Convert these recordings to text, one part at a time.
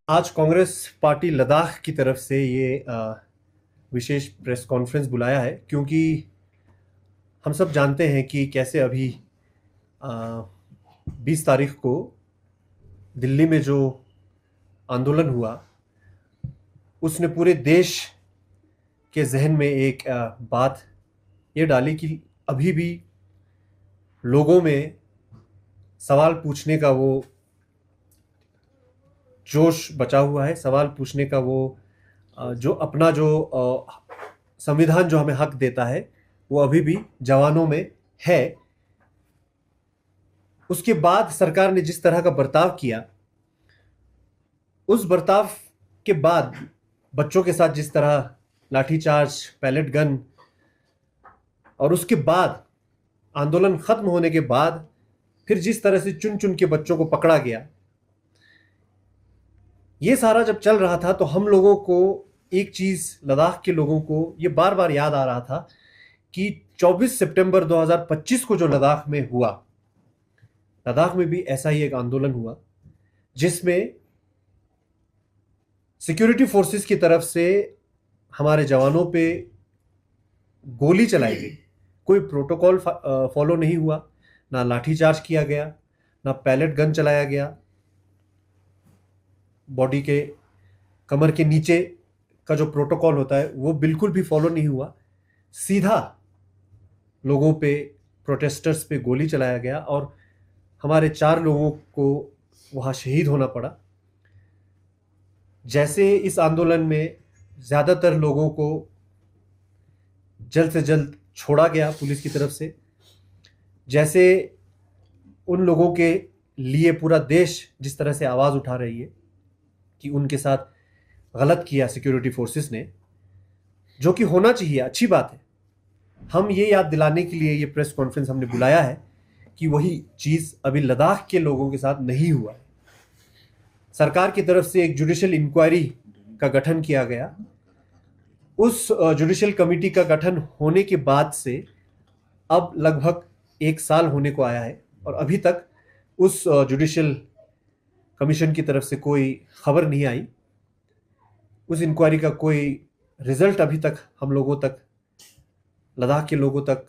आज कांग्रेस पार्टी लद्दाख की तरफ से ये विशेष प्रेस कॉन्फ्रेंस बुलाया है क्योंकि हम सब जानते हैं कि कैसे अभी 20 तारीख को दिल्ली में जो आंदोलन हुआ उसने पूरे देश के जहन में एक बात ये डाली कि अभी भी लोगों में सवाल पूछने का वो जोश बचा हुआ है। सवाल पूछने का वो जो अपना जो संविधान जो हमें हक देता है वो अभी भी जवानों में है। उसके बाद सरकार ने जिस तरह का बर्ताव किया, उस बर्ताव के बाद बच्चों के साथ जिस तरह लाठीचार्ज, पैलेट गन, और उसके बाद आंदोलन खत्म होने के बाद फिर जिस तरह से चुन चुन के बच्चों को पकड़ा गया, ये सारा जब चल रहा था तो हम लोगों को एक चीज, लद्दाख के लोगों को ये बार बार याद आ रहा था कि 24 सितंबर 2025 को जो लद्दाख में हुआ, लद्दाख में भी ऐसा ही एक आंदोलन हुआ जिसमें सिक्योरिटी फोर्सेस की तरफ से हमारे जवानों पे गोली चलाई गई। कोई प्रोटोकॉल फॉलो नहीं हुआ, ना लाठीचार्ज किया गया, ना पैलेट गन चलाया गया, बॉडी के कमर के नीचे का जो प्रोटोकॉल होता है वो बिल्कुल भी फॉलो नहीं हुआ। सीधा लोगों पे, प्रोटेस्टर्स पे गोली चलाया गया और हमारे 4 लोगों को वहाँ शहीद होना पड़ा। जैसे इस आंदोलन में ज़्यादातर लोगों को जल्द से जल्द छोड़ा गया पुलिस की तरफ से, जैसे उन लोगों के लिए पूरा देश जिस तरह से आवाज़ उठा रही है कि उनके साथ गलत किया सिक्योरिटी फोर्सेस ने, जो कि होना चाहिए, अच्छी बात है। हम ये याद दिलाने के लिए ये प्रेस कॉन्फ्रेंस हमने बुलाया है कि वही चीज़ अभी लद्दाख के लोगों के साथ नहीं हुआ है। सरकार की तरफ से एक जुडिशियल इंक्वायरी का गठन किया गया। उस जुडिशियल कमेटी का गठन होने के बाद से अब लगभग 1 साल होने को आया है और अभी तक उस जुडिशियल कमीशन की तरफ से कोई खबर नहीं आई। उस इंक्वायरी का कोई रिजल्ट अभी तक हम लोगों तक, लद्दाख के लोगों तक,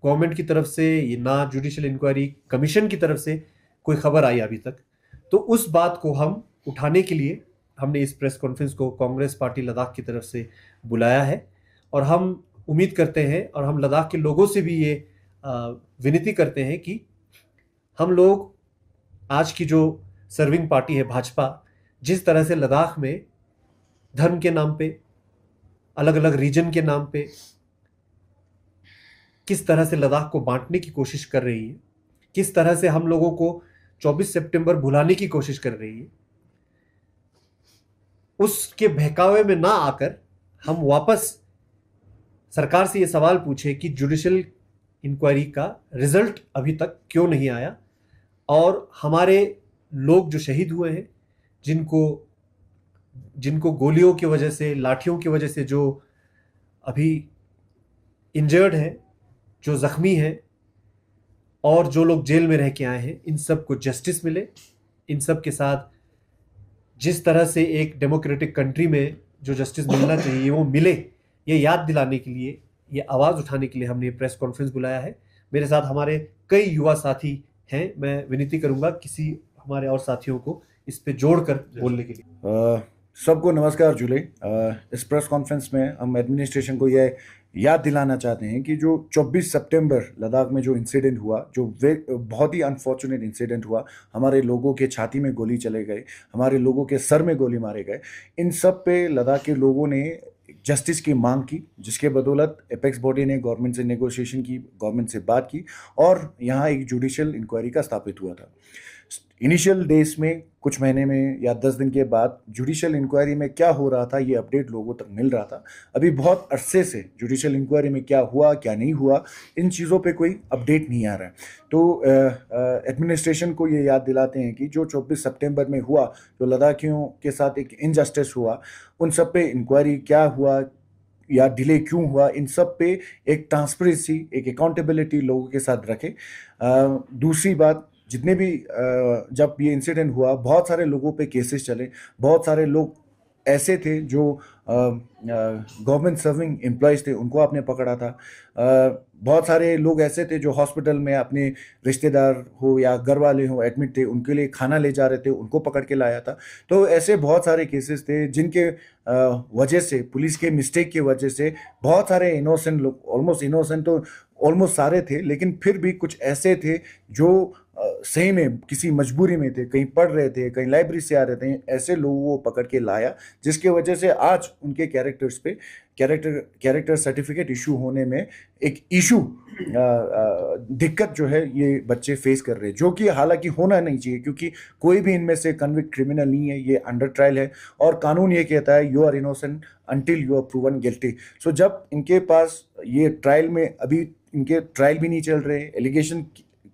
गवर्नमेंट की तरफ से ना जुडिशियल इंक्वायरी कमीशन की तरफ से कोई खबर आई अभी तक। तो उस बात को हम उठाने के लिए हमने इस प्रेस कॉन्फ्रेंस को कांग्रेस पार्टी लद्दाख की तरफ से बुलाया है और हम उम्मीद करते हैं और हम लद्दाख के लोगों से भी ये विनती करते हैं कि हम लोग, आज की जो सर्विंग पार्टी है भाजपा, जिस तरह से लद्दाख में धर्म के नाम पे, अलग अलग रीजन के नाम पे किस तरह से लद्दाख को बांटने की कोशिश कर रही है, किस तरह से हम लोगों को 24 सितंबर भुलाने की कोशिश कर रही है, उसके बहकावे में ना आकर हम वापस सरकार से ये सवाल पूछे कि जुडिशियल इंक्वायरी का रिजल्ट अभी तक क्यों नहीं आया और हमारे लोग जो शहीद हुए हैं, जिनको गोलियों की वजह से, लाठियों की वजह से जो अभी इंजर्ड हैं, जो जख्मी हैं और जो लोग जेल में रह के आए हैं, इन सब को जस्टिस मिले। इन सब के साथ जिस तरह से एक डेमोक्रेटिक कंट्री में जो जस्टिस मिलना चाहिए वो मिले, ये याद दिलाने के लिए, ये आवाज़ उठाने के लिए हमने प्रेस कॉन्फ्रेंस बुलाया है। मेरे साथ हमारे कई युवा साथी हैं। मैं विनती करूंगा किसी हमारे और साथियों को इस पे जोड़कर बोलने के लिए। सबको नमस्कार जुले। इस प्रेस कॉन्फ्रेंस में हम एडमिनिस्ट्रेशन को यह याद दिलाना चाहते हैं कि जो 24 सितंबर लद्दाख में जो इंसिडेंट हुआ, जो बहुत ही अनफॉर्चुनेट इंसिडेंट हुआ, हमारे लोगों के छाती में गोली चले गए, हमारे लोगों के सर में गोली मारे गए, इन सब पे लद्दाख के लोगों ने जस्टिस की मांग की, जिसके बदौलत एपेक्स बॉडी ने गवर्नमेंट से नेगोशिएशन की, गवर्नमेंट से बात की और यहाँ एक जुडिशियल इंक्वायरी का स्थापित हुआ था। इनिशियल डेज में, कुछ महीने में या 10 दिन के बाद जुडिशियल इंक्वायरी में क्या हो रहा था ये अपडेट लोगों तक मिल रहा था। अभी बहुत अरसे से जुडिशियल इंक्वायरी में क्या हुआ क्या नहीं हुआ, इन चीज़ों पे कोई अपडेट नहीं आ रहा है। तो एडमिनिस्ट्रेशन को ये याद दिलाते हैं कि जो 24 सितंबर में हुआ, जो लद्दाखियों के साथ एक इनजस्टिस हुआ, उन सब पे इंक्वायरी क्या हुआ या डिले क्यों हुआ, इन सब पे एक ट्रांसपेरेंसी, एक अकाउंटेबिलिटी लोगों के साथ रखें। दूसरी बात, जितने भी जब ये इंसिडेंट हुआ बहुत सारे लोगों पे केसेस चले, बहुत सारे लोग ऐसे थे जो गवर्नमेंट सर्विंग एम्प्लॉयज़ थे, उनको आपने पकड़ा था। बहुत सारे लोग ऐसे थे जो हॉस्पिटल में अपने रिश्तेदार हो या घर वाले हो एडमिट थे, उनके लिए खाना ले जा रहे थे, उनको पकड़ के लाया था। तो ऐसे बहुत सारे केसेस थे जिनके वजह से, पुलिस के मिस्टेक की वजह से बहुत सारे इनोसेंट लोग, ऑलमोस्ट इनोसेंट तो ऑलमोस्ट सारे थे, लेकिन फिर भी कुछ ऐसे थे जो सही में किसी मजबूरी में थे, कहीं पढ़ रहे थे, कहीं लाइब्रेरी से आ रहे थे, ऐसे लोगों को पकड़ के लाया, जिसके वजह से आज उनके कैरेक्टर्स पे कैरेक्टर सर्टिफिकेट इशू होने में एक इशू दिक्कत जो है ये बच्चे फेस कर रहे हैं, जो कि हालांकि होना नहीं चाहिए, क्योंकि कोई भी इनमें से कन्विक्ट क्रिमिनल नहीं है, ये अंडर ट्रायल है और कानून ये कहता है you are innocent until you are proven guilty. So जब इनके पास ये ट्रायल में, अभी इनके ट्रायल भी नहीं चल रहे, एलिगेशन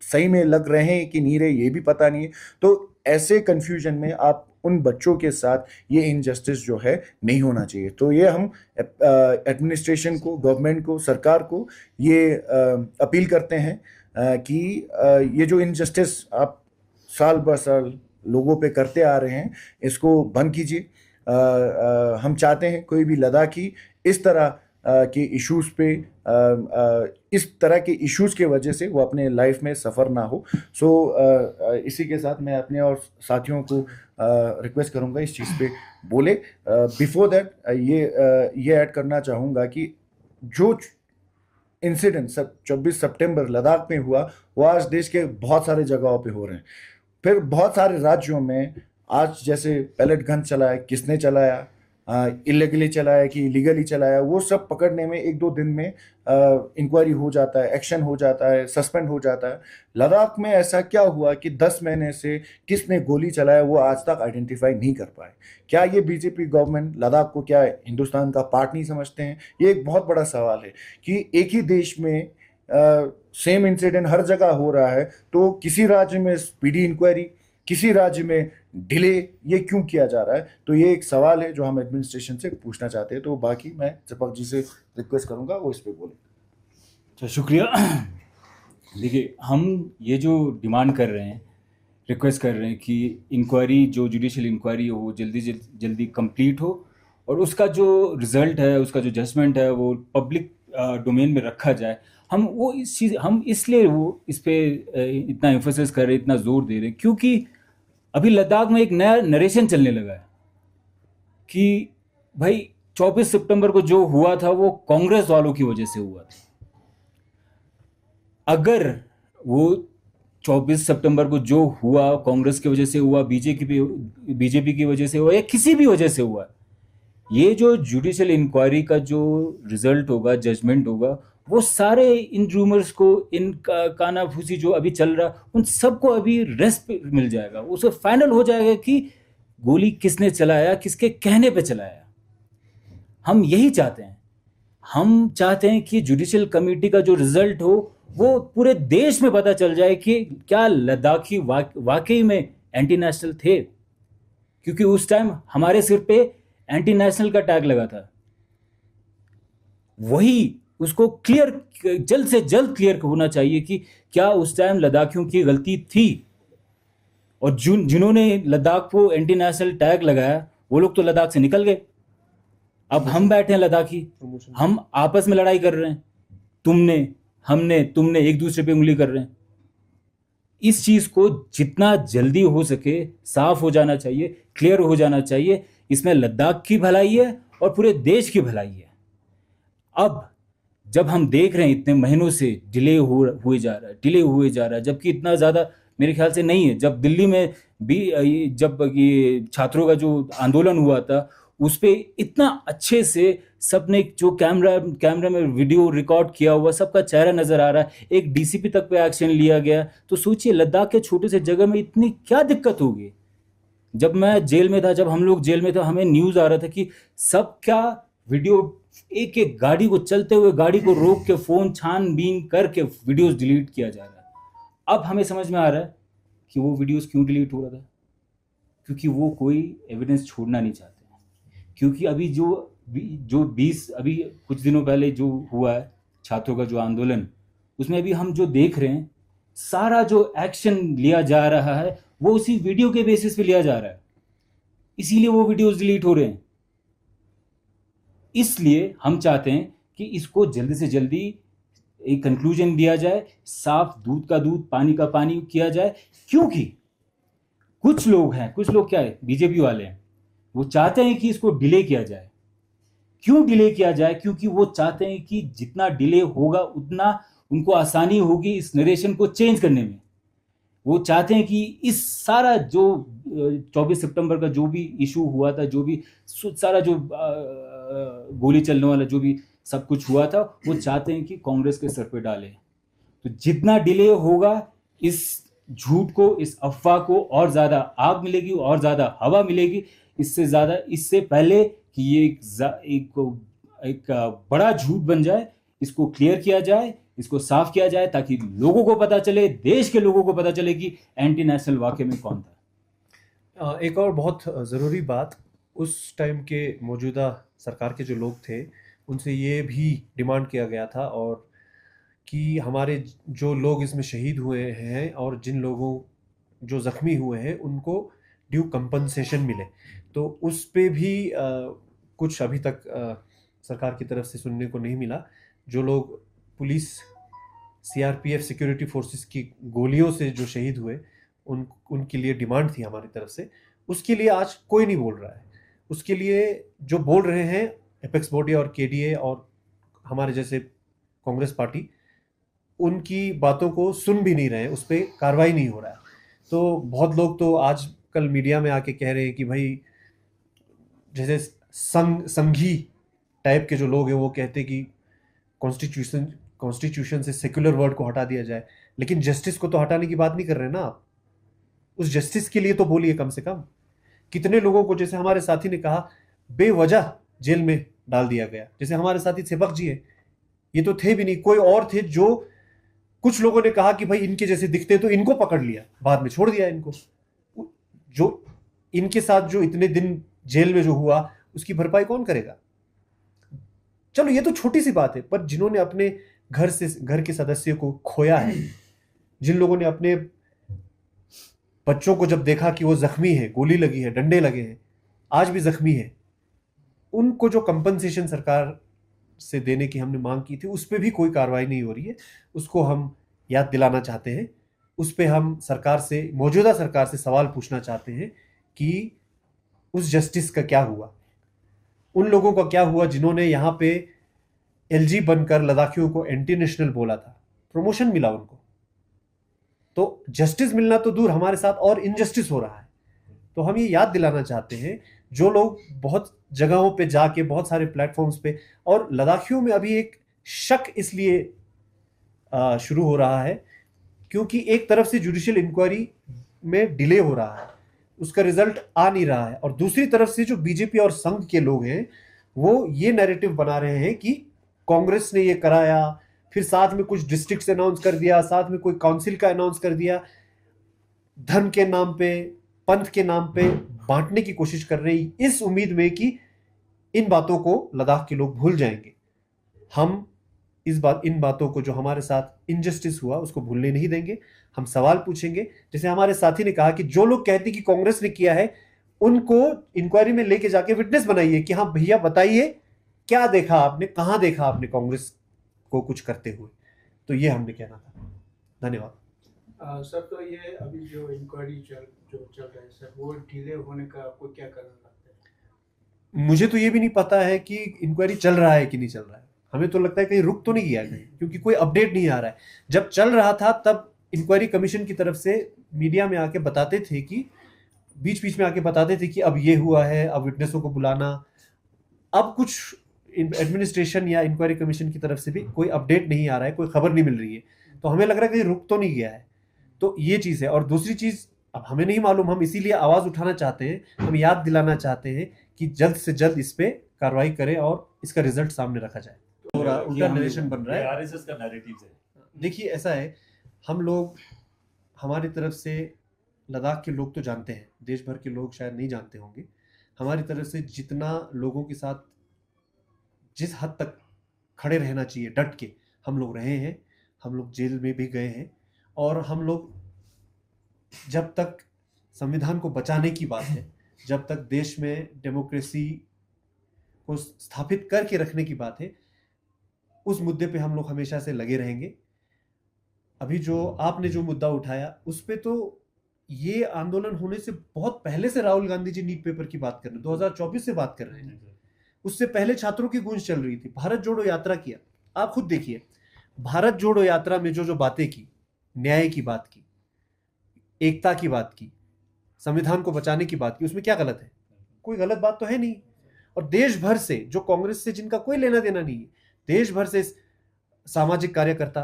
सही में लग रहे हैं कि नहीं रहे ये भी पता नहीं है, तो ऐसे कंफ्यूजन में आप उन बच्चों के साथ ये इनजस्टिस जो है नहीं होना चाहिए। तो ये हम एडमिनिस्ट्रेशन को, गवर्नमेंट को, सरकार को ये अपील करते हैं कि ये जो इनजस्टिस आप साल ब साल लोगों पे करते आ रहे हैं, इसको बंद कीजिए। हम चाहते हैं कोई भी लद्दाखी इस तरह के इश्यूज पे, इस तरह के इश्यूज के वजह से वो अपने लाइफ में सफ़र ना हो। सो इसी के साथ मैं अपने और साथियों को रिक्वेस्ट करूंगा इस चीज़ पे बोले। बिफोर दैट ये ऐड करना चाहूँगा कि जो इंसिडेंट 24 सितंबर लद्दाख में हुआ, वो आज देश के बहुत सारे जगहों पे हो रहे हैं। फिर बहुत सारे राज्यों में आज जैसे पैलेट गन चलाया, किसने चलाया, इलीगली चलाया कि इलीगली चलाया, वो सब पकड़ने में 1-2 दिन में इंक्वायरी हो जाता है, एक्शन हो जाता है, सस्पेंड हो जाता है। लद्दाख में ऐसा क्या हुआ कि 10 महीने से किसने गोली चलाया वो आज तक आइडेंटिफाई नहीं कर पाए। क्या ये बीजेपी गवर्नमेंट लद्दाख को क्या हिंदुस्तान का पार्ट नहीं समझते हैं? ये एक बहुत बड़ा सवाल है कि एक ही देश में सेम इंसिडेंट हर जगह हो रहा है, तो किसी राज्य में स्पीडी इंक्वायरी, किसी राज्य में डिले, ये क्यों किया जा रहा है? तो ये एक सवाल है जो हम एडमिनिस्ट्रेशन से पूछना चाहते हैं। तो बाकी मैं दीपक जी से रिक्वेस्ट करूंगा वो इस पे बोले। अच्छा, शुक्रिया। देखिए, हम ये जो डिमांड कर रहे हैं, रिक्वेस्ट कर रहे हैं कि इंक्वायरी, जो जुडिशियल इंक्वायरी हो, वो जल्दी कंप्लीट हो और उसका जो रिज़ल्ट है, उसका जो जजमेंट है, वो पब्लिक डोमेन में रखा जाए। हम इसलिए वो इस पे इतना एम्फोसिस कर रहे हैं, इतना जोर दे रहे हैं, क्योंकि अभी लद्दाख में एक नया नरेशन चलने लगा है कि भाई 24 सितंबर को जो हुआ था वो कांग्रेस वालों की वजह से हुआ था। अगर वो 24 सितंबर को जो हुआ कांग्रेस की वजह से हुआ, बीजेपी की वजह से हुआ या किसी भी वजह से हुआ, ये जो जुडिशियल इंक्वायरी का जो रिजल्ट होगा, जजमेंट होगा, वो सारे इन रूमर्स को, इन कानाफूसी जो अभी चल रहा, उन सबको अभी रेस्ट मिल जाएगा। उसको फाइनल हो जाएगा कि गोली किसने चलाया, किसके कहने पे चलाया। हम यही चाहते हैं। हम चाहते हैं कि जुडिशियल कमेटी का जो रिजल्ट हो वो पूरे देश में पता चल जाए कि क्या लद्दाखी वाकई में एंटी नेशनल थे, क्योंकि उस टाइम हमारे सिर पे एंटी नेशनल का टैग लगा था। वही उसको जल्द से जल्द क्लियर होना चाहिए कि क्या उस टाइम लद्दाखियों की गलती थी, और जिन्होंने लद्दाख को एंटी नेशनल टैग लगाया वो लोग तो लद्दाख से निकल गए। अब हम बैठे हैं लद्दाखी, हम आपस में लड़ाई कर रहे हैं, तुमने एक दूसरे पे उंगली कर रहे हैं। इस चीज को जितना जल्दी हो सके साफ हो जाना चाहिए, क्लियर हो जाना चाहिए। इसमें लद्दाख की भलाई है और पूरे देश की भलाई है। अब जब हम देख रहे हैं इतने महीनों से डिले हुए जा रहा है, जबकि इतना ज़्यादा मेरे ख्याल से नहीं है। जब दिल्ली में भी जब ये छात्रों का जो आंदोलन हुआ था, उस पर इतना अच्छे से सबने जो कैमरा में वीडियो रिकॉर्ड किया हुआ, सबका चेहरा नज़र आ रहा है, एक डीसीपी तक पे एक्शन लिया गया। तो सोचिए लद्दाख के छोटे से जगह में इतनी क्या दिक्कत होगी। जब मैं जेल में था, जब हम लोग जेल में थे, हमें न्यूज़ आ रहा था कि सब क्या वीडियो, एक एक गाड़ी को, चलते हुए गाड़ी को रोक के फ़ोन छानबीन करके वीडियोस डिलीट किया जा रहा है। अब हमें समझ में आ रहा है कि वो वीडियोस क्यों डिलीट हो रहा था, क्योंकि वो कोई एविडेंस छोड़ना नहीं चाहते हैं। क्योंकि अभी अभी कुछ दिनों पहले जो हुआ है छात्रों का जो आंदोलन, उसमें अभी हम जो देख रहे हैं सारा जो एक्शन लिया जा रहा है वो उसी वीडियो के बेसिस पे लिया जा रहा है, इसीलिए वो वीडियोस डिलीट हो रहे हैं। इसलिए हम चाहते हैं कि इसको जल्दी से जल्दी एक कंक्लूजन दिया जाए, साफ दूध का दूध पानी का पानी किया जाए। क्योंकि कुछ लोग हैं, कुछ लोग क्या है, बीजेपी वाले हैं, वो चाहते हैं कि इसको डिले किया जाए। क्यों डिले किया जाए? क्योंकि वो चाहते हैं कि जितना डिले होगा उतना उनको आसानी होगी इस नरेशन को चेंज करने में। वो चाहते हैं कि इस सारा जो 24 सितंबर का जो भी इशू हुआ था, जो भी सारा जो गोली चलने वाला जो भी सब कुछ हुआ था, वो चाहते हैं कि कांग्रेस के सर पे डाले। तो जितना डिले होगा इस झूठ को, इस अफवाह को और ज्यादा आग मिलेगी और ज्यादा हवा मिलेगी। इससे ज्यादा, इससे पहले कि ये एक बड़ा झूठ बन जाए, इसको क्लियर किया जाए, इसको साफ किया जाए, ताकि लोगों को पता चले, देश के लोगों को पता चले कि एंटी नेशनल वाकई में कौन था। एक और बहुत ज़रूरी बात, उस टाइम के मौजूदा सरकार के जो लोग थे उनसे ये भी डिमांड किया गया था और कि हमारे जो लोग इसमें शहीद हुए हैं और जिन लोगों जो ज़ख्मी हुए हैं उनको ड्यू कंपनसेशन मिले। तो उस पे भी कुछ अभी तक सरकार की तरफ से सुनने को नहीं मिला। जो लोग पुलिस, सीआरपीएफ, सिक्योरिटी फोर्सेस की गोलियों से जो शहीद हुए उनके लिए डिमांड थी हमारी तरफ से, उसके लिए आज कोई नहीं बोल रहा है। उसके लिए जो बोल रहे हैं एपेक्स बॉडी और केडीए और हमारे जैसे कांग्रेस पार्टी, उनकी बातों को सुन भी नहीं रहे हैं, उस पर कार्रवाई नहीं हो रहा है। तो बहुत लोग तो आजकल मीडिया में आके कह रहे हैं कि भाई जैसे संघी टाइप के जो लोग हैं वो कहते हैं कि कॉन्स्टिट्यूशन से सेक्युलर वर्ड को हटा दिया जाए, लेकिन जस्टिस को तो हटाने की बात नहीं कर रहे ना आप। उस जस्टिस के लिए तो बोलिए कम से कम। कितने लोगों को, जैसे हमारे साथी ने कहा, बेवजह जेल में डाल दिया गया। जैसे हमारे साथी सेवक जी है, ये तो थे भी नहीं, कोई और थे। जो कुछ लोगों ने कहा कि भाई इनके जैसे दिखते तो इनको पकड़ लिया, बाद में छोड़ दिया इनको। जो इनके साथ जो इतने दिन जेल में जो हुआ उसकी भरपाई कौन करेगा? चलो ये तो छोटी सी बात है, पर जिन्होंने अपने घर के सदस्य को खोया है, जिन लोगों ने अपने बच्चों को जब देखा कि वो जख्मी है, गोली लगी है, डंडे लगे हैं, आज भी जख्मी है, उनको जो कंपनसेशन सरकार से देने की हमने मांग की थी उस पर भी कोई कार्रवाई नहीं हो रही है। उसको हम याद दिलाना चाहते हैं। उस पर हम सरकार से, मौजूदा सरकार से सवाल पूछना चाहते हैं कि उस जस्टिस का क्या हुआ, उन लोगों का क्या हुआ जिन्होंने यहाँ पे एलजी बनकर लद्दाखियों को एंटी नेशनल बोला था, प्रमोशन मिला उनको। तो जस्टिस मिलना तो दूर, हमारे साथ और इनजस्टिस हो रहा है। तो हम ये याद दिलाना चाहते हैं, जो लोग बहुत जगहों पे जाके, बहुत सारे प्लेटफॉर्म्स पे, और लद्दाखियों में अभी एक शक इसलिए शुरू हो रहा है क्योंकि एक तरफ से जुडिशियल इंक्वायरी में डिले हो रहा है, उसका रिजल्ट आ नहीं रहा है, और दूसरी तरफ से जो बीजेपी और संघ के लोग हैं वो ये नैरेटिव बना रहे हैं कि कांग्रेस ने ये कराया, फिर साथ में कुछ डिस्ट्रिक्ट अनाउंस कर दिया, साथ में कोई काउंसिल का अनाउंस कर दिया, धर्म के नाम पे, पंथ के नाम पे बांटने की कोशिश कर रही, इस उम्मीद में कि इन बातों को लद्दाख के लोग भूल जाएंगे। हम इन बातों को, जो हमारे साथ इनजस्टिस हुआ, उसको भूलने नहीं देंगे। हम सवाल पूछेंगे। जैसे हमारे साथी ने कहा कि जो लोग कहते कि कांग्रेस ने किया है, उनको इंक्वायरी में लेके जाके विटनेस बनाइए कि हाँ भैया बताइए क्या देखा आपने, कहां देखा आपने कांग्रेस को कुछ करते हुए। तो ये हमने कहना था। धन्यवाद। सर, तो ये अभी जो इंक्वायरी चल रहा है सर, वो डिले होने का आपको क्या कारण लगता है? मुझे तो ये भी नहीं पता है कि इंक्वायरी चल रहा है कि नहीं चल रहा है। हमें तो लगता है कहीं रुक तो नहीं गया कहीं, क्योंकि कोई अपडेट नहीं आ रहा है। जब चल रहा था तब इंक्वायरी कमीशन की तरफ से मीडिया में आके बताते थे कि, बीच बीच में आके बताते थे कि अब ये हुआ है, अब विटनेसों को बुलाना। अब कुछ एडमिनिस्ट्रेशन या इंक्वायरी कमीशन की तरफ से भी कोई अपडेट नहीं आ रहा है, कोई खबर नहीं मिल रही है। तो हमें लग रहा है कि रुक तो नहीं गया है। तो ये चीज़ है। और दूसरी चीज़ अब हमें नहीं मालूम, हम इसीलिए आवाज़ उठाना चाहते हैं, हम याद दिलाना चाहते हैं कि जल्द से जल्द इस पे कार्रवाई करें और इसका रिजल्ट सामने रखा जाए। उल्टा नरेशन बन रहा है, आरएसएस का नैरेटिव है। देखिए ऐसा है, हम लोग, हमारी तरफ से लद्दाख के लोग तो जानते हैं, देश भर के लोग शायद नहीं जानते होंगे। हमारी तरफ से जितना लोगों के साथ, जिस हद तक खड़े रहना चाहिए डट के, हम लोग रहे हैं। हम लोग जेल में भी गए हैं और हम लोग जब तक संविधान को बचाने की बात है, जब तक देश में डेमोक्रेसी को स्थापित करके रखने की बात है, उस मुद्दे पे हम लोग हमेशा से लगे रहेंगे। अभी जो आपने जो मुद्दा उठाया उस पे तो ये आंदोलन होने से बहुत पहले से राहुल गांधी जी नीट पेपर की बात कर रहे हैं, 2024 से बात कर रहे हैं। उससे पहले छात्रों की गूंज चल रही थी। भारत जोड़ो यात्रा किया, आप खुद देखिए, भारत जोड़ो यात्रा में जो जो बातें की, न्याय की बात की, एकता की बात की, संविधान को बचाने की बात की, उसमें क्या गलत है? कोई गलत बात तो है नहीं। और देश भर से, जो कांग्रेस से जिनका कोई लेना देना नहीं है, देश भर से सामाजिक कार्यकर्ता,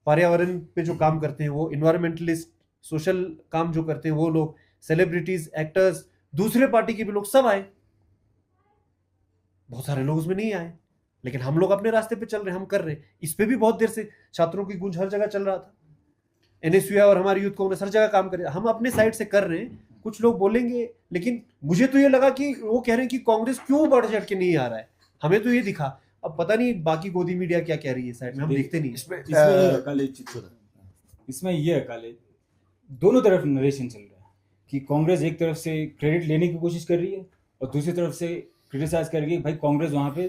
पर्यावरण पे जो काम करते हैं वो, इन्वायरमेंटलिस्ट, सोशल काम जो करते हैं वो लोग, सेलिब्रिटीज, एक्टर्स, दूसरे पार्टी के भी लोग सब आए। बहुत सारे लोग उसमें नहीं आए, लेकिन हम लोग अपने रास्ते पे चल रहे हैं, हम कर रहे हैं। इस पे भी बहुत देर से छात्रों की गूंज हर जगह चल रहा था। एनएसयूआई और हमारी यूथ कांग्रेस हर जगह काम कर रहे हैं, हम अपने साइड से कर रहे हैं। कुछ लोग बोलेंगे, लेकिन मुझे तो ये लगा कि वो कह रहे हैं कि कांग्रेस क्यों बढ़ चढ़ के नहीं आ रहा है, हमें तो ये दिखा। अब पता नहीं बाकी गोदी मीडिया क्या कह रही है साइड में, हम देखते नहीं। इसमें ये अकाले दोनों तरफ नरेशन चल रहा है कि कांग्रेस एक तरफ से क्रेडिट लेने की कोशिश कर रही है और दूसरी तरफ से क्रिटिसाइज कर रही है भाई कांग्रेस वहां पे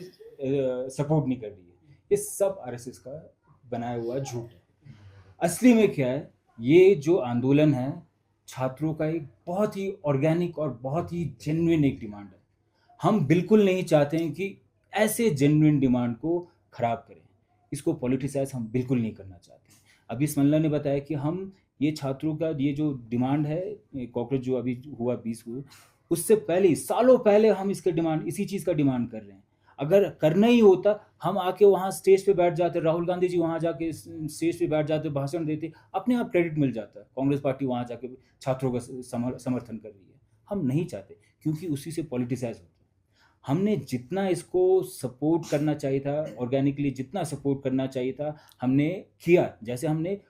सपोर्ट नहीं कर रही है। ये सब आरएसएस का बनाया हुआ झूठ है। असली में क्या है, ये जो आंदोलन है छात्रों का एक बहुत ही ऑर्गेनिक और बहुत ही जेन्युइन एक डिमांड है। हम बिल्कुल नहीं चाहते हैं कि ऐसे जेन्युइन डिमांड को खराब करें, इसको पॉलिटिसाइज हम बिल्कुल नहीं करना चाहते। अभी स्मलना ने बताया कि हम ये छात्रों का ये जो डिमांड है, कॉकरोच जो अभी हुआ 20 को, उससे पहले सालों पहले हम इसके डिमांड, इसी चीज़ का डिमांड कर रहे हैं। अगर करना ही होता हम आके वहाँ स्टेज पे बैठ जाते, राहुल गांधी जी वहाँ जाके स्टेज पे बैठ जाते, भाषण देते, अपने आप क्रेडिट मिल जाता। कांग्रेस पार्टी वहाँ जाके छात्रों का समर्थन कर रही है। हम नहीं चाहते क्योंकि उसी से पॉलिटिसाइज होता है। हमने जितना इसको सपोर्ट करना चाहिए था, ऑर्गेनिकली जितना सपोर्ट करना चाहिए था हमने किया। जैसे हमने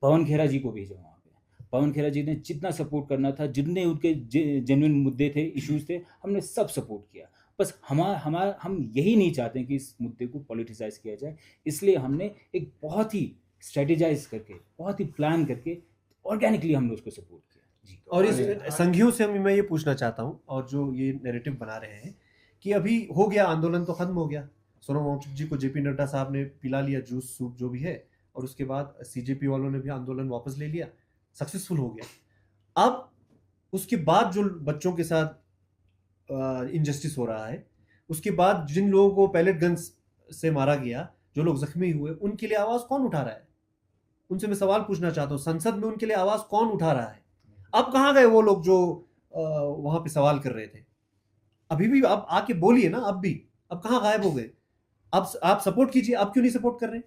पवन खेरा जी को भेजा वहाँ पे, पवन खेरा जी ने जितना सपोर्ट करना था, जितने उनके जेन्युइन मुद्दे थे, इश्यूज थे, हमने सब सपोर्ट किया। बस हम यही नहीं चाहते हैं कि इस मुद्दे को पॉलिटिसाइज किया जाए, इसलिए हमने एक बहुत ही स्ट्रेटेजाइज करके, बहुत ही प्लान करके ऑर्गेनिकली हमने उसको सपोर्ट किया जी। और इस संघियों से मैं ये पूछना चाहता हूँ, और जो ये नैरेटिव बना रहे हैं कि अभी हो गया आंदोलन तो खत्म हो गया, सोनम वांगचुक जी को जेपी नड्डा साहब ने पिला लिया जूस सूप जो भी है, और उसके बाद सीजेपी वालों ने भी आंदोलन वापस ले लिया, सक्सेसफुल हो गया। अब उसके बाद जो बच्चों के साथ इनजस्टिस हो रहा है, उसके बाद जिन लोगों को पैलेट गन से मारा गया, जो लोग जख्मी हुए, उनके लिए आवाज कौन उठा रहा है? उनसे मैं सवाल पूछना चाहता हूँ, संसद में उनके लिए आवाज कौन उठा रहा है? अब कहाँ गए वो लोग जो वहां पे सवाल कर रहे थे? अभी भी अब आके बोलिए ना, अब कहाँ गायब हो गए? अब आप सपोर्ट कीजिए, आप क्यों नहीं सपोर्ट कर रहे?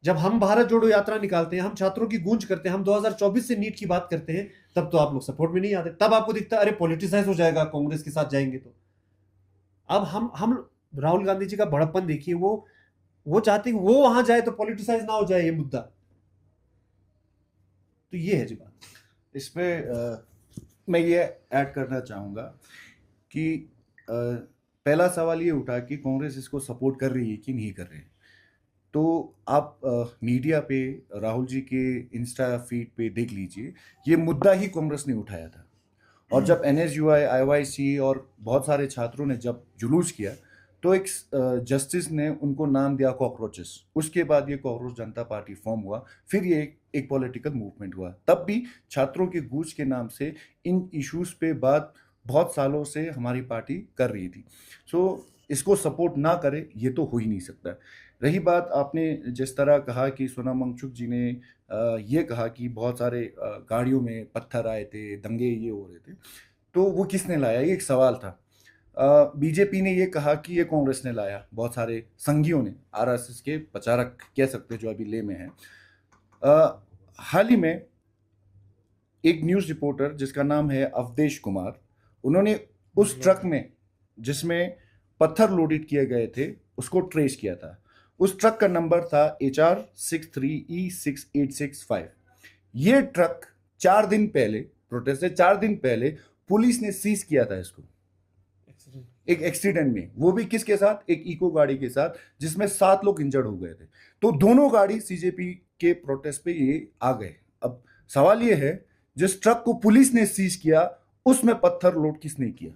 जब हम भारत जोड़ो यात्रा निकालते हैं, हम छात्रों की गूंज करते हैं, हम 2024 से नीट की बात करते हैं, तब तो आप लोग सपोर्ट में नहीं आते। तब आपको दिखता है अरे पॉलिटिसाइज हो जाएगा, कांग्रेस के साथ जाएंगे तो। अब हम राहुल गांधी जी का बड़प्पन देखिए, वो चाहते हैं वो वहां जाए तो पॉलिटिसाइज ना हो जाए ये मुद्दा। तो ये है जी बात। इसमें मैं ये ऐड करना चाहूँगा कि पहला सवाल ये उठा कि कांग्रेस इसको सपोर्ट कर रही है कि नहीं कर रही है। तो आप मीडिया पे राहुल जी के इंस्टा फीड पे देख लीजिए, ये मुद्दा ही कांग्रेस ने उठाया था। और जब एनएसयूआई, आईवाईसी और बहुत सारे छात्रों ने जब जुलूस किया, तो एक जस्टिस ने उनको नाम दिया कॉकरोचेस। उसके बाद ये कॉकरोच जनता पार्टी फॉर्म हुआ, फिर ये एक पॉलिटिकल मूवमेंट हुआ। तब भी छात्रों के गूंज के नाम से इन इश्यूज पे बात बहुत सालों से हमारी पार्टी कर रही थी। सो इसको सपोर्ट ना करे ये तो हो ही नहीं सकता। रही बात, आपने जिस तरह कहा कि सोनम वांगचुक जी ने ये कहा कि बहुत सारे गाड़ियों में पत्थर आए थे, दंगे ये हो रहे थे, तो वो किसने लाया, ये एक सवाल था। बीजेपी ने ये कहा कि ये कांग्रेस ने लाया, बहुत सारे संघियों ने, आरएसएस के प्रचारक कह सकते हैं जो अभी ले में हैं। हाल ही में एक न्यूज़ रिपोर्टर जिसका नाम है अवधेश कुमार, उन्होंने उस ट्रक में जिसमें पत्थर लोडेड किए गए थे उसको ट्रेस किया था। उस ट्रक का नंबर था HR 63E6865। ये ट्रक 4 दिन पहले, प्रोटेस्ट से 4 दिन पहले पुलिस ने सीज किया था इसको, एक एक्सीडेंट में। वो भी किसके साथ? एक इको गाड़ी के साथ, जिसमें 7 लोग इंजर्ड हो गए थे। तो दोनों गाड़ी सीजेपी के प्रोटेस्ट पे ये आ गए। अब सवाल ये है, जिस ट्रक को पुलिस ने सीज किया उसमें पत्थर लोड किसने किया?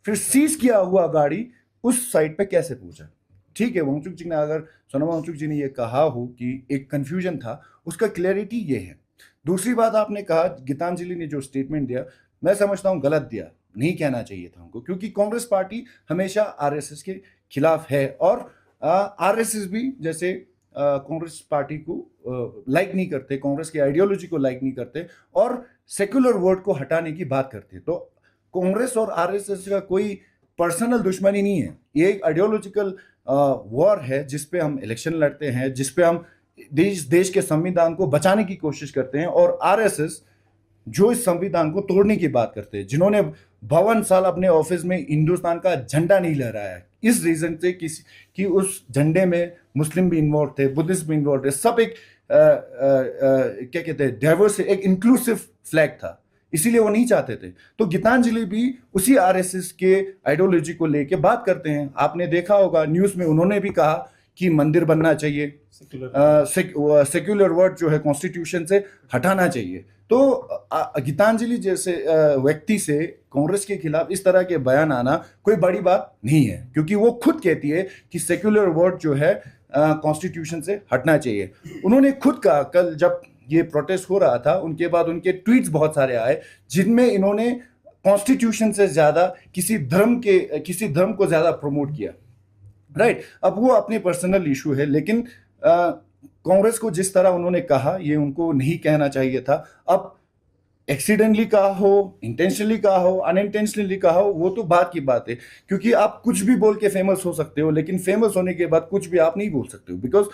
फिर सीज किया हुआ गाड़ी उस साइड पे कैसे पहुंचा? ठीक है, वांगचुक जी ने, अगर सोनम वांगचुक जी ने ये कहा हो कि एक कंफ्यूजन था, उसका क्लैरिटी ये है। दूसरी बात, आपने कहा गीतांजलि ने जो स्टेटमेंट दिया, मैं समझता हूं गलत दिया, नहीं कहना चाहिए था उनको, क्योंकि कांग्रेस पार्टी हमेशा आरएसएस के खिलाफ है और आरएसएस भी जैसे कांग्रेस पार्टी को लाइक नहीं करते, कांग्रेस की आइडियोलॉजी को लाइक नहीं करते और सेक्युलर वर्ड को हटाने की बात करते। तो कांग्रेस और आरएसएस का कोई पर्सनल दुश्मनी नहीं है, ये एक आइडियोलॉजिकल वॉर है जिस पे हम इलेक्शन लड़ते हैं, जिस पे हम देश के संविधान को बचाने की कोशिश करते हैं। और आरएसएस जो इस संविधान को तोड़ने की बात करते हैं, जिन्होंने 52 साल अपने ऑफिस में हिंदुस्तान का झंडा नहीं लहराया है, इस रीजन से कि उस झंडे में मुस्लिम भी इन्वॉल्व थे, बुद्धिस्ट भी इन्वॉल्व थे, सब एक क्या कहते हैं, डाइवर्स, एक इंक्लूसिव फ्लैग था, इसीलिए वो नहीं चाहते थे। तो गीतांजलि भी उसी आरएसएस के आइडियोलॉजी को लेके बात करते हैं। आपने देखा होगा न्यूज में उन्होंने भी कहा कि मंदिर बनना चाहिए, सेक्युलर वर्ड जो है कॉन्स्टिट्यूशन से हटाना चाहिए। तो गीतांजलि जैसे व्यक्ति से कांग्रेस के खिलाफ इस तरह के बयान आना कोई बड़ी बात नहीं है, क्योंकि वो खुद कहती है कि सेक्युलर वर्ड जो है कॉन्स्टिट्यूशन से हटना चाहिए। उन्होंने खुद कहा, कल जब ये प्रोटेस्ट हो रहा था उनके बाद उनके ट्वीट्स बहुत सारे आए जिनमें इन्होंने कॉन्स्टिट्यूशन से ज्यादा किसी धर्म को ज्यादा प्रमोट किया। राइट, अब वो अपने पर्सनल इशू है, लेकिन कांग्रेस को जिस तरह उन्होंने कहा ये उनको नहीं कहना चाहिए था। अब एक्सीडेंटली कहा हो, इंटेंशनली कहा हो, अनइंटेंशनली कहा हो, वो तो बात की बात है, क्योंकि आप कुछ भी बोल के फेमस हो सकते हो, लेकिन फेमस होने के बाद कुछ भी आप नहीं बोल सकते हो, बिकॉज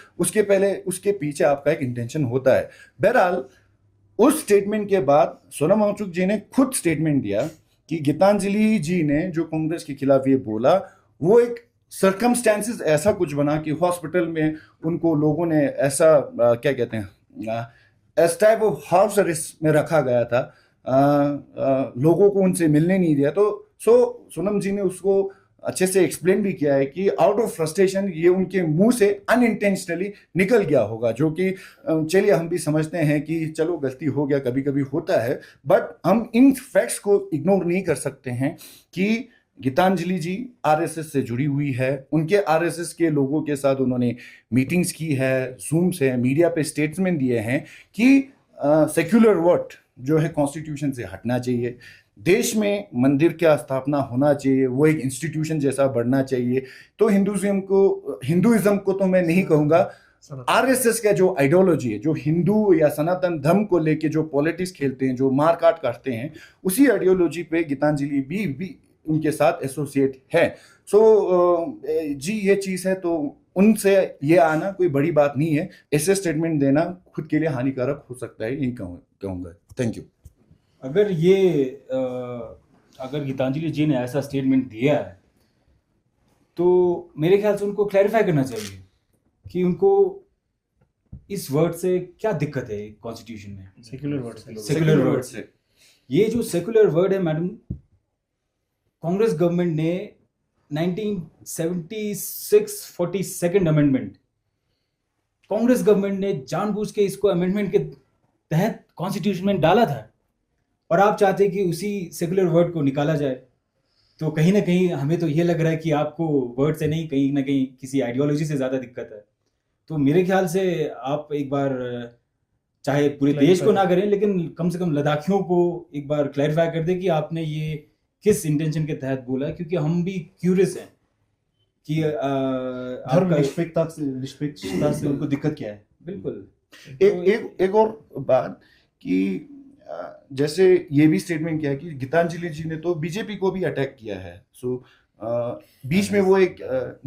उसके पीछे आपका एक इंटेंशन होता है। बहरहाल उस स्टेटमेंट के बाद सोनम वांगचुक जी ने खुद स्टेटमेंट दिया कि गीतांजलि जी ने जो कांग्रेस के खिलाफ ये बोला वो एक सर्कमस्टेंसेस ऐसा कुछ बना कि हॉस्पिटल में उनको लोगों ने ऐसा क्या कहते हैं, S type of house arrest में रखा गया था, लोगों को उनसे मिलने नहीं दिया। तो सोनम जी ने उसको अच्छे से एक्सप्लेन भी किया है कि आउट ऑफ फ्रस्ट्रेशन ये उनके मुंह से अनइंटेंशनली निकल गया होगा, जो कि चलिए हम भी समझते हैं कि चलो गलती हो गया, कभी कभी होता है, बट हम इन फैक्ट्स को इग्नोर नहीं कर सकते हैं कि गीतांजलि जी आरएसएस से जुड़ी हुई है, उनके आरएसएस के लोगों के साथ उन्होंने मीटिंग्स की है, जूम से, मीडिया पे स्टेटमेंट दिए हैं कि सेक्युलर वर्ड जो है कॉन्स्टिट्यूशन से हटना चाहिए, देश में मंदिर का स्थापना होना चाहिए, वो एक इंस्टीट्यूशन जैसा बढ़ना चाहिए। तो हिंदुइज्म को तो मैं नहीं कहूँगा, आरएसएस का जो आइडियोलॉजी है, जो हिंदू या सनातन धर्म को लेके जो पॉलिटिक्स खेलते हैं, जो मारकाट करते हैं, उसी आइडियोलॉजी पे गीतांजलि भी उनके साथ एसोसिएट है। जी ये चीज है, तो उनसे ये आना कोई बड़ी बात नहीं है। ऐसे स्टेटमेंट देना खुद के लिए हानिकारक हो सकता है, यही कहूंगा। Thank you. अगर गीतांजलि जी ने ऐसा स्टेटमेंट दिया है तो मेरे ख्याल से उनको क्लैरिफाई करना चाहिए कि उनको इस वर्ड से क्या दिक्कत है कॉन्स्टिट्यूशन में, सेक्युलर वर्ड से। ये जो सेक्युलर वर्ड है मैडम, कांग्रेस गवर्नमेंट ने 1976 42nd अमेंडमेंट, कांग्रेस गवर्नमेंट ने जानबूझ के इसको अमेंडमेंट के तहत कॉन्स्टिट्यूशन में डाला था, और आप चाहते हैं कि उसी सेक्युलर वर्ड को निकाला जाए। तो कहीं ना कहीं हमें तो ये लग रहा है कि आपको वर्ड से नहीं, कहीं ना कहीं किसी आइडियोलॉजी से ज़्यादा दिक्कत है। तो मेरे ख्याल से आप एक बार, चाहे पूरे देश को ना करें, लेकिन कम से कम लद्दाखियों को एक बार क्लैरिफाई कर दे कि आपने ये किस इंटेंशन के तहत बोला है, क्योंकि हम भी क्यूरियस हैं कि निष्पक्षता से उनको दिक्कत क्या है। बिल्कुल। एक और बात कि जैसे ये भी स्टेटमेंट किया कि गीतांजलि जी ने तो बीजेपी को भी अटैक किया है, सो बीच में वो एक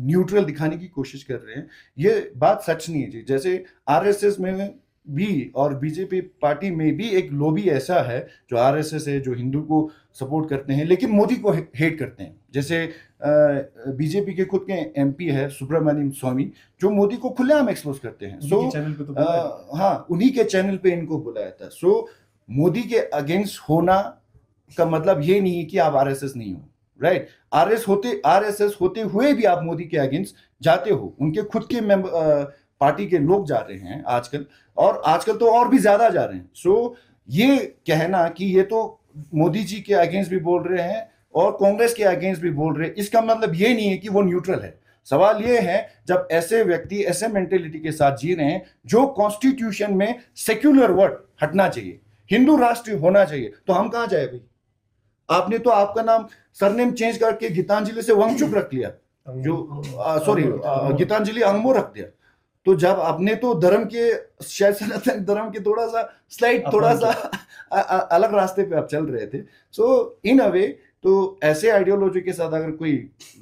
न्यूट्रल दिखाने की कोशिश कर रहे हैं। ये बात सच नहीं है जी। जैसे आरएसएस में भी और बीजेपी पार्टी में भी एक लॉबी ऐसा है जो आरएसएस है, जो हिंदू को सपोर्ट करते हैं लेकिन मोदी को हेट करते हैं। जैसे बीजेपी के खुद के एमपी है सुब्रमण्यम स्वामी, जो मोदी को खुलेआम एक्सपोज करते हैं। हाँ, उन्हीं के चैनल पे इनको बुलाया था। सो मोदी के अगेंस्ट होना का मतलब ये नहीं है कि आप आरएसएस नहीं हो, राइट। आरएसएस होते हुए भी आप मोदी के अगेंस्ट जाते हो। उनके खुद के पार्टी के लोग जा रहे हैं आजकल, और आजकल तो और भी ज्यादा जा रहे हैं। सो ये कहना कि ये तो मोदी जी के अगेंस्ट भी बोल रहे हैं और कांग्रेस के अगेंस्ट भी बोल रहे हैं, इसका मतलब ये नहीं है कि वो न्यूट्रल है। सवाल ये है जब ऐसे व्यक्ति ऐसे मेंटेलिटी के साथ जी रहे हैं, जो कॉन्स्टिट्यूशन में सेक्युलर वर्ड हटना चाहिए, हिंदू राष्ट्र होना चाहिए, तो हम कहां जाए भाई? आपने तो आपका नाम सरनेम चेंज करके गीतांजलि से वांगचुक रख लिया, जो सॉरी गीतांजलि अंगमो रख दिया। तो जब आपने तो धर्म के, शायद सनातन धर्म के थोड़ा सा स्लाइड, थोड़ा सा अलग रास्ते पे आप चल रहे थे। सो इन अ वे तो ऐसे आइडियोलॉजी के साथ अगर कोई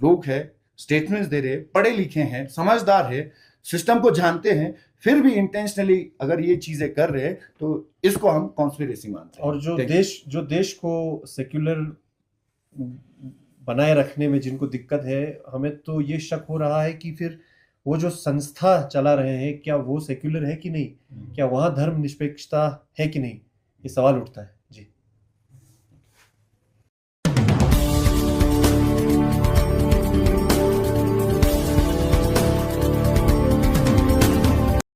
लोग है, स्टेटमेंट्स दे रहे, पढ़े लिखे हैं, समझदार है, सिस्टम को जानते हैं, फिर भी इंटेंशनली अगर ये चीजें कर रहे हैं, तो इसको हम कॉन्स्पिरेसी मानते हैं। और जो देश को सेक्युलर बनाए रखने में जिनको दिक्कत है, हमें तो ये शक हो रहा है कि फिर वो जो संस्था चला रहे हैं, क्या वो सेक्युलर है कि नहीं, क्या वहां धर्म निरपेक्षता है कि नहीं, ये सवाल उठता है।